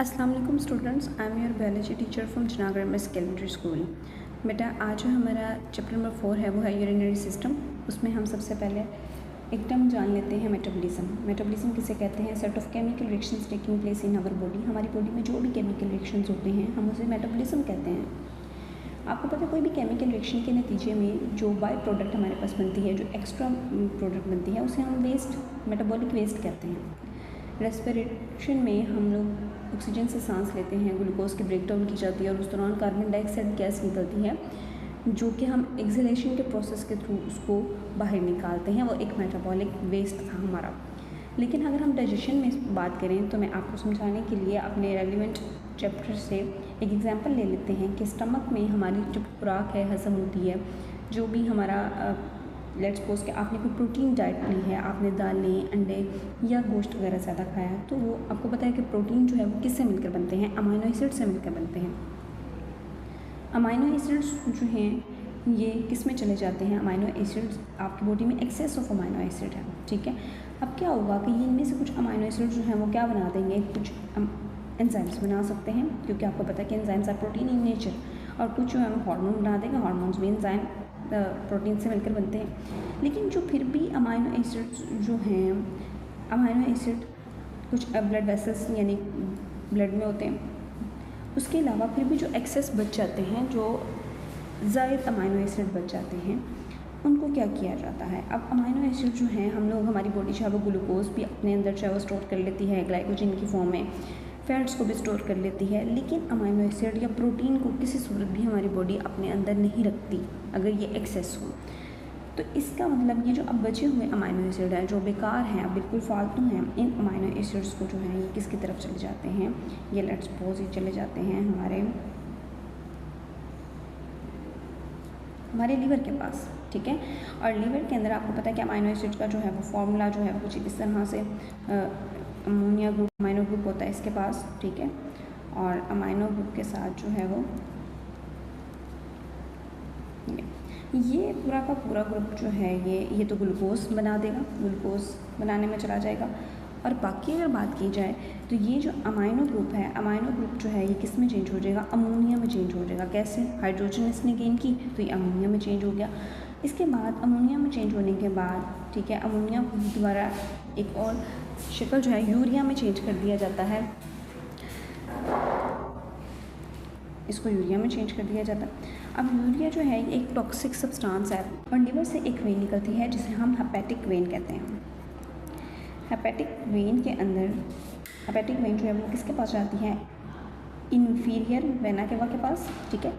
अस्सलाम वालेकुम students, I am your biology teacher from जनागर मिस एलिमेंट्री स्कूल। बेटा आज जो हमारा चैप्टर नंबर 4 है वो है यूरिनरी सिस्टम। उसमें हम सबसे पहले एक टर्म जान लेते हैं मेटाबॉलिज्म। मेटाबॉलिज्म किसे कहते हैं? Set of chemical reactions taking place in our body. हमारी बॉडी में जो भी केमिकल रिएक्शंस होते हैं हम उसे मेटाबॉलिज्म कहते हैं। आपको पता है कोई भी केमिकल रिएक्शन के नतीजे में जो बाई प्रोडक्ट हमारे पास बनती है, जो एक्स्ट्रा प्रोडक्ट बनती है, उसे हम वेस्ट, मेटाबॉलिक वेस्ट कहते हैं। रेस्पिरेशन में हम लोग ऑक्सीजन से सांस लेते हैं, ग्लूकोज की ब्रेकडाउन की जाती है और उस दौरान कार्बन डाइऑक्साइड गैस निकलती है जो कि हम एक्सहेलेशन के प्रोसेस के थ्रू उसको बाहर निकालते हैं। वो एक मेटाबॉलिक वेस्ट था हमारा। लेकिन अगर हम डाइजेशन में बात करें तो मैं आपको समझाने के लिए अपने रेलिवेंट चैप्टर से एक एग्जांपल ले लेते हैं कि स्टमक में हमारी जो खुराक है हजम होती है, जो भी हमारा लेट्स सपोज कि आपने कोई प्रोटीन डाइट ली है, आपने दालें, अंडे या गोश्त वगैरह ज़्यादा खाया है, तो वो आपको पता है कि प्रोटीन जो है वो किससे मिलकर बनते हैं? अमाइनो एसिड से मिलकर बनते हैं। अमाइनो एसिड्स जो हैं ये किस में चले जाते हैं? अमाइनो एसिड्स आपकी बॉडी में एक्सेस ऑफ अमाइनो एसिड है, ठीक है। अब क्या होगा कि इनमें से कुछ अमाइनो एसिड जो हैं वो क्या बना देंगे? कुछ एंजाइम्स बना सकते हैं, क्योंकि आपको पता है कि enzymes are protein in nature. और कुछ जो है हार्मोन बना देंगे, हार्मोन्स भी एंजाइम प्रोटीन से मिलकर बनते हैं। लेकिन जो फिर भी अमाइनो एसिड्स जो हैं, अमाइनो एसिड कुछ ब्लड वेसल्स यानी ब्लड में होते हैं, उसके अलावा फिर भी जो एक्सेस बच जाते हैं, जो ज़ायद अमाइनो एसिड बच जाते हैं, उनको क्या किया जाता है? अब अमाइनो एसिड जो हैं हम लोग, हमारी बॉडी चाहे वो ग्लूकोज भी अपने अंदर चाहे वो स्टोर कर लेती है ग्लाइकोजन की फॉर्म में, फैट्स को भी स्टोर कर लेती है, लेकिन अमाइनो एसिड या प्रोटीन को किसी सूरत भी हमारी बॉडी अपने अंदर नहीं रखती अगर ये एक्सेस हो। तो इसका मतलब ये जो अब बचे हुए अमाइनो एसिड हैं, जो बेकार हैं, अब बिल्कुल फालतू हैं, इन अमाइनो एसिड्स को जो है ये किसकी तरफ चले जाते हैं? ये लेट्स सपोज ये चले जाते हैं हमारे लीवर के पास, ठीक है। और लीवर के अंदर आपको पता है कि अमाइनो एसिड का जो है वो फॉर्मूला जो है कुछ इस तरह से अमोनिया ग्रुप अमाइनो ग्रुप होता है इसके पास, ठीक है। और अमाइनो ग्रुप के साथ जो है वो ये पूरा का पूरा ग्रुप जो है ये तो ग्लूकोज बना देगा, ग्लूकोज बनाने में चला जाएगा। और बाकी अगर बात की जाए तो ये जो अमाइनो ग्रुप है, अमाइनो ग्रुप जो है ये किस में चेंज हो जाएगा? अमोनिया में चेंज हो जाएगा। कैसे? हाइड्रोजन इसने गेन की तो ये अमोनिया में चेंज हो गया। इसके बाद अमोनिया में चेंज होने के बाद, ठीक है, अमोनिया को दोबारा एक और शक्ल जो है यूरिया में चेंज कर दिया जाता है। इसको यूरिया में चेंज कर दिया जाता है। अब यूरिया जो है एक टॉक्सिक सब्सटेंस है और लिवर से एक वेन निकलती है जिसे हम हेपेटिक वेन कहते हैं। हेपेटिक वेन के अंदर, हेपेटिक वेन जो है वो किसके पास जाती है? इन्फीरियर वेना केवा के पास, ठीक है।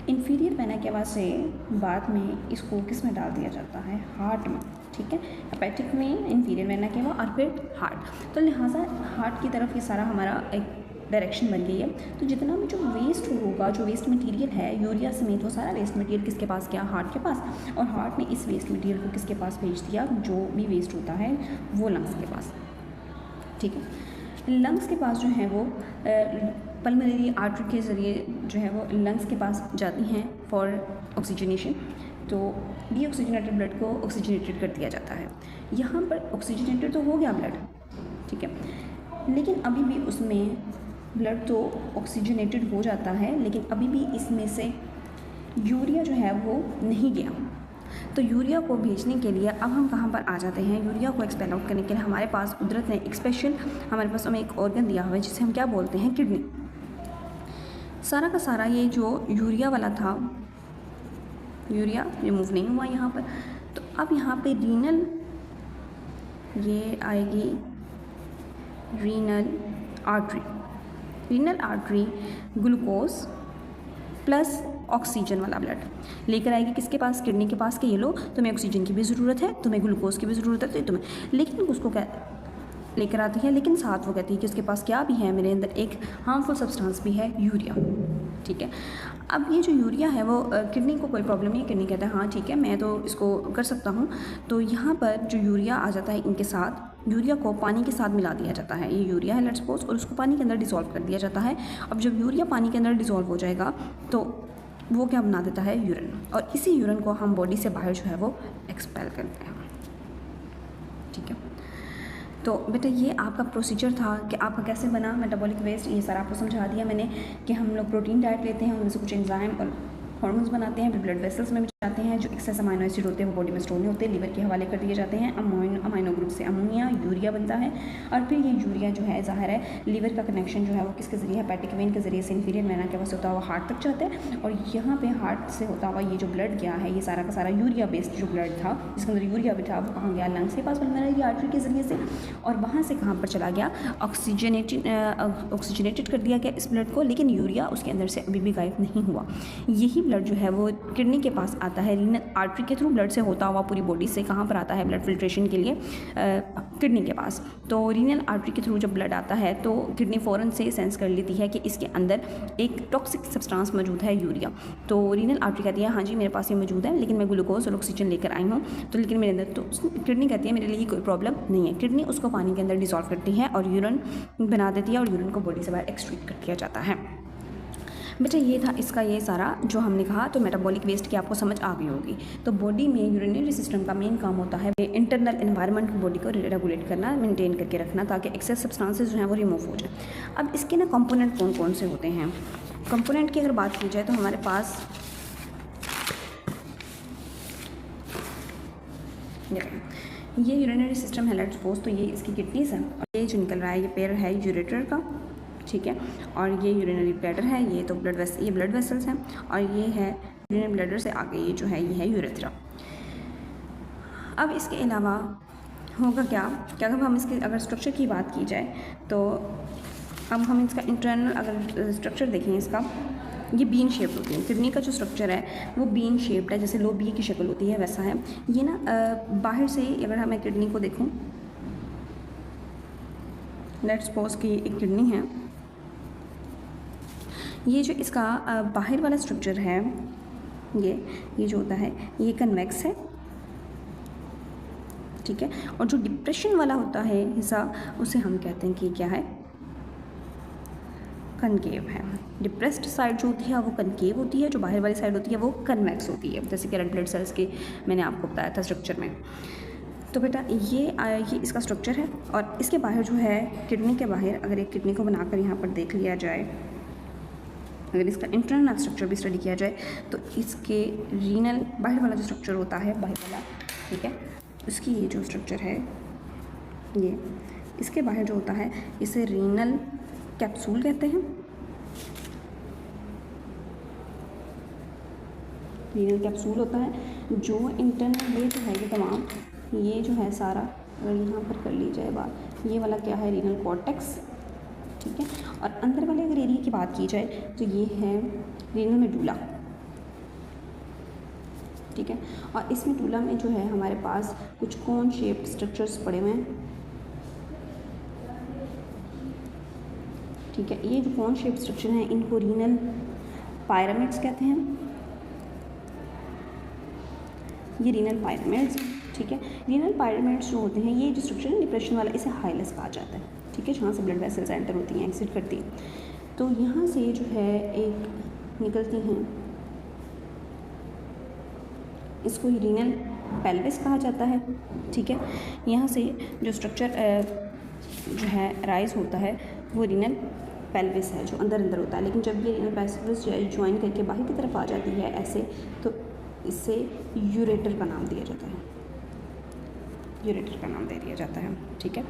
इन्फीरियर वेना केवा से बाद में इसको किस में डाल दिया जाता है? हार्ट में, ठीक है। Hepatic when, inferior vena cava और फिर हार्ट। तो लिहाजा हार्ट की तरफ ये सारा हमारा एक डायरेक्शन बन गई है। तो जितना भी जो वेस्ट होगा, जो वेस्ट मटेरियल है यूरिया समेत, वो सारा वेस्ट मटेरियल किसके पास गया? हार्ट के पास। और हार्ट ने इस वेस्ट मटेरियल को किसके पास भेज दिया? जो भी वेस्ट होता है वो लंग्स के पास, ठीक है। लंग्स के पास जो है वो पल्मोनरी आर्टरी के ज़रिए जो है वो लंग्स के पास जाती हैं फॉर ऑक्सीजनेशन। तो डीऑक्सीजनेटेड ब्लड को ऑक्सीजनेटेड कर दिया जाता है। यहाँ पर ऑक्सीजनेटेड तो हो गया ब्लड, ठीक है, लेकिन अभी भी उसमें ब्लड तो ऑक्सीजनेटेड हो जाता है, लेकिन अभी भी इसमें से यूरिया जो है वो नहीं गया। तो यूरिया को भेजने के लिए अब हम कहाँ पर आ जाते हैं? यूरिया को एक्सपेल आउट करने के लिए हमारे पास कुदरत ने एक स्पेशल, हमारे पास हमें एक ऑर्गन दिया हुआ है जिसे हम क्या बोलते हैं? किडनी। सारा का सारा ये जो यूरिया वाला था, यूरिया रिमूव नहीं हुआ यहाँ पर। तो अब यहाँ पे रीनल, ये आएगी renal artery. Renal artery glucose plus oxygen वाला ब्लड लेकर आएगी किसके पास? किडनी के पास। के ये लो, तुम्हें ऑक्सीजन की भी ज़रूरत है, तुम्हें ग्लूकोज की भी ज़रूरत है, तो तुम्हें, लेकिन उसको क्या लेकर आती है? लेकिन साथ वो कहती है कि उसके पास क्या भी है? मेरे अंदर एक हार्मफुल सब्सटेंस भी है, यूरिया, ठीक है। अब ये जो यूरिया है वो किडनी को कोई प्रॉब्लम नहीं है। किडनी कहता है हाँ ठीक है, मैं तो इसको कर सकता हूँ। तो यहाँ पर जो यूरिया आ जाता है इनके साथ, यूरिया को पानी के साथ मिला दिया जाता है। ये यूरिया है लेट्स सपोज, और उसको पानी के अंदर डिसॉल्व कर दिया जाता है। अब जब यूरिया पानी के अंदर डिसॉल्व हो जाएगा तो वो क्या बना देता है? यूरिन। और इसी यूरिन को हम बॉडी से बाहर जो है वो एक्सपेल करते हैं, ठीक है। तो बेटा ये आपका प्रोसीजर था कि आपका कैसे बना मेटाबॉलिक वेस्ट, ये सारा आपको समझा दिया मैंने कि हम लोग प्रोटीन डाइट लेते हैं, उनमें से कुछ एंजाइम और हार्मोन्स बनाते हैं, फिर ब्लड वेसल्स में भी जाते हैं, जो एक्सेस अमाइनो एसिड होते हैं वो बॉडी में स्टोर नहीं होते, लीवर के हवाले कर दिए जाते हैं, अमाइनो ग्रुप से अमोनिया यूरिया बनता है, और फिर ये यूरिया जो है ज़ाहिर है लीवर का कनेक्शन जो है वो किसके ज़रिए, हेपेटिक वेन के ज़रिए से इन्फीरियर वेना के पास होता हुआ हार्ट तक जाता है, और यहाँ पे हार्ट से होता हुआ ये जो ब्लड गया है, ये सारा का सारा यूरिया बेस्ड जो ब्लड था जिसके अंदर यूरिया भी था, वो कहाँ गया, लंग्स के पास पल्मोनरी आर्टरी के ज़रिए से, और वहाँ से कहाँ पर चला गया, ऑक्सीजनेटेड कर दिया गया इस ब्लड को, लेकिन यूरिया उसके अंदर से अभी भी गायब नहीं हुआ। यही ब्लड जो है वो किडनी के पास आता है, रीनल आर्टरी के थ्रू ब्लड से होता हुआ पूरी बॉडी से कहाँ पर आता है, ब्लड फिल्ट्रेशन के लिए किडनी के पास। तो रीनल आर्टरी के थ्रू जब ब्लड आता है तो किडनी फ़ौरन से सेंस कर लेती है कि इसके अंदर एक टॉक्सिक सब्सटेंस मौजूद है, यूरिया। तो रीनल आर्टरी कहती है हाँ जी मेरे पास ये मौजूद है, लेकिन मैं ग्लूकोज और ऑक्सीजन लेकर आई हूँ, तो लेकिन मेरे अंदर, तो किडनी कहती है मेरे लिए कोई प्रॉब्लम नहीं है। किडनी उसको पानी के अंदर डिसॉल्व करती है और यूरिन बना देती है, और यूरिन को बॉडी से बाहर एक्सट्रीट कर दिया जाता है। बेटा ये था इसका ये सारा जो हमने कहा। तो मेटाबॉलिक वेस्ट की आपको समझ आ गई होगी। तो बॉडी में यूरिनरी सिस्टम का मेन काम होता है इंटरनल एनवायरनमेंट बॉडी को रेगुलेट करना, मेंटेन करके रखना, ताकि एक्सेस सब्सटेंसेस जो हैं वो रिमूव हो जाए। अब इसके ना कंपोनेंट कौन कौन से होते हैं। कंपोनेंट की अगर बात की जाए तो हमारे पास ये यूरिनरी सिस्टम है, लेट्स सपोज, तो ये इसकी किडनीज है, और ये जो निकल रहा है ये पेयर है यूरेटर का, ठीक है, और ये यूरिनरी ब्लैडर है, ये तो ये ब्लड वेसल्स हैं, और ये है यूरिनरी ब्लैडर से आगे ये जो है ये है यूरेथ्रा। अब इसके अलावा होगा क्या अगर हम इसके अगर स्ट्रक्चर की बात की जाए तो अब हम इसका इंटरनल अगर स्ट्रक्चर देखें इसका, ये बीन शेप्ड होती है। किडनी का जो स्ट्रक्चर है वो बीन शेप्ड है, जैसे लो बी की शक्ल होती है वैसा है ये ना। बाहर से अगर मैं किडनी को देखूं, लेट्स सपोज कि एक किडनी है, ये जो इसका बाहर वाला स्ट्रक्चर है ये जो होता है ये कन्वेक्स है, ठीक है, और जो डिप्रेशन वाला होता है हिस्सा उसे हम कहते हैं कि क्या है, कनकेव है। डिप्रेस्ड साइड जो होती है वो कनकेव होती है, जो बाहर वाली साइड होती है वो कन्वेक्स होती है, जैसे कि रेड ब्लड सेल्स के मैंने आपको बताया था स्ट्रक्चर में। तो बेटा ये इसका स्ट्रक्चर है, और इसके बाहर जो है किडनी के बाहर अगर एक किडनी को बनाकर यहाँ पर देख लिया जाए, अगर इसका इंटरनल स्ट्रक्चर भी स्टडी किया जाए तो इसके रीनल बाहर वाला जो स्ट्रक्चर होता है बाहर वाला, ठीक है, उसकी ये जो स्ट्रक्चर है ये इसके बाहर जो होता है इसे रीनल कैप्सूल कहते हैं। रीनल कैप्सूल होता है जो इंटरनल ये जो है ये तमाम ये जो है सारा, अगर यहाँ पर कर ली जाए बात, ये वाला क्या है रीनल कॉर्टेक्स, ठीक है, और अंदर वाले अगर एरिया की बात की जाए तो ये है रीनल मेडुला, ठीक है, और इस मेडुला में जो है हमारे पास कुछ कोन शेप्ड स्ट्रक्चर्स पड़े हुए हैं, ठीक है। ये जो कोन शेप्ड स्ट्रक्चर हैं इनको रीनल पायरामिड्स कहते हैं, ये रीनल पायरामिड्स, ठीक है। रीनल पायरामिड्स जो होते हैं ये जो स्ट्रक्चर है डिप्रेशन वाला, इसे हाइलस कहा जाता है, ठीक है, जहाँ से ब्लड वेसल्स एंटर होती हैं, एक्सिट करती हैं, तो यहाँ से जो है एक निकलती हैं, इसको रीनल पेल्विस कहा जाता है, ठीक है। यहाँ से जो स्ट्रक्चर जो है राइज होता है वो रीनल पेल्विस है जो अंदर होता है, लेकिन जब ये रीनल पेल्विस ज्वाइन करके बाहर की तरफ आ जाती है ऐसे, तो इससे यूरेटर का नाम दिया जाता है, यूरेटर का नाम दे दिया जाता है, ठीक है।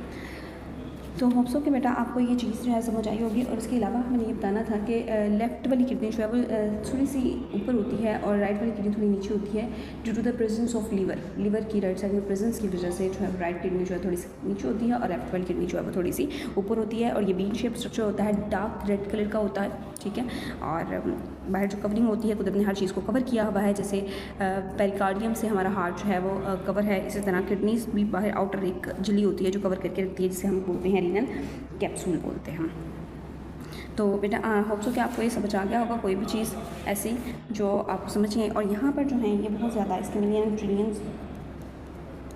तो होप सो कि बेटा आपको ये चीज़ जो है समझ आई होगी। और इसके अलावा मैंने ये बताना था कि लेफ़्ट वाली किडनी जो है वो थोड़ी सी ऊपर होती है और राइट वाली किडनी थोड़ी नीचे होती है, due to the presence of liver की राइट साइड में प्रेजेंस की वजह से जो है राइट किडनी जो है थोड़ी सी नीचे होती है और लेफ्ट वाली किडनी जो है वो थोड़ी सी ऊपर होती है। और ये बीन शेप स्ट्रक्चर होता है, डार्क रेड कलर का होता है, ठीक है। और बाहर जो कवरिंग होती है कुदरत ने हर चीज़ को कवर किया हुआ है, जैसे पेरिकार्डियम से हमारा हार्ट जो है वो कवर है, इसी तरह किडनीज भी बाहर आउटर एक झिल्ली होती है जो कवर करके रखती है, जिसे हम बोलते हैं रीनल कैप्सूल बोलते हैं हम। तो बेटा होप सो कि आपको ये समझ आ गया होगा, कोई भी चीज़ ऐसी जो आपको समझिए। और यहाँ पर जो है ये बहुत ज़्यादा इसके मिलियन ट्रिलियंस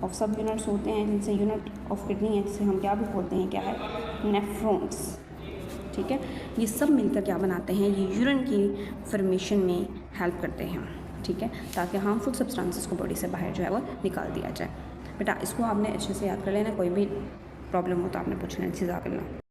ऑफ सब यूनिट्स होते हैं, जिनसे यूनिट ऑफ किडनी है जिसे हम क्या भी बोलते हैं, क्या है, नेफ्रॉन्स, ठीक है। ये सब मिलकर क्या बनाते हैं, ये यूरिन की फॉर्मेशन में हेल्प करते हैं, ठीक है, ताकि हार्मफुल सब्सटेंसेस को बॉडी से बाहर जो है वो निकाल दिया जाए। बेटा इसको आपने अच्छे से याद कर लेना, कोई भी प्रॉब्लम हो तो आपने पूछ लेना। जज़ाकल्लाह।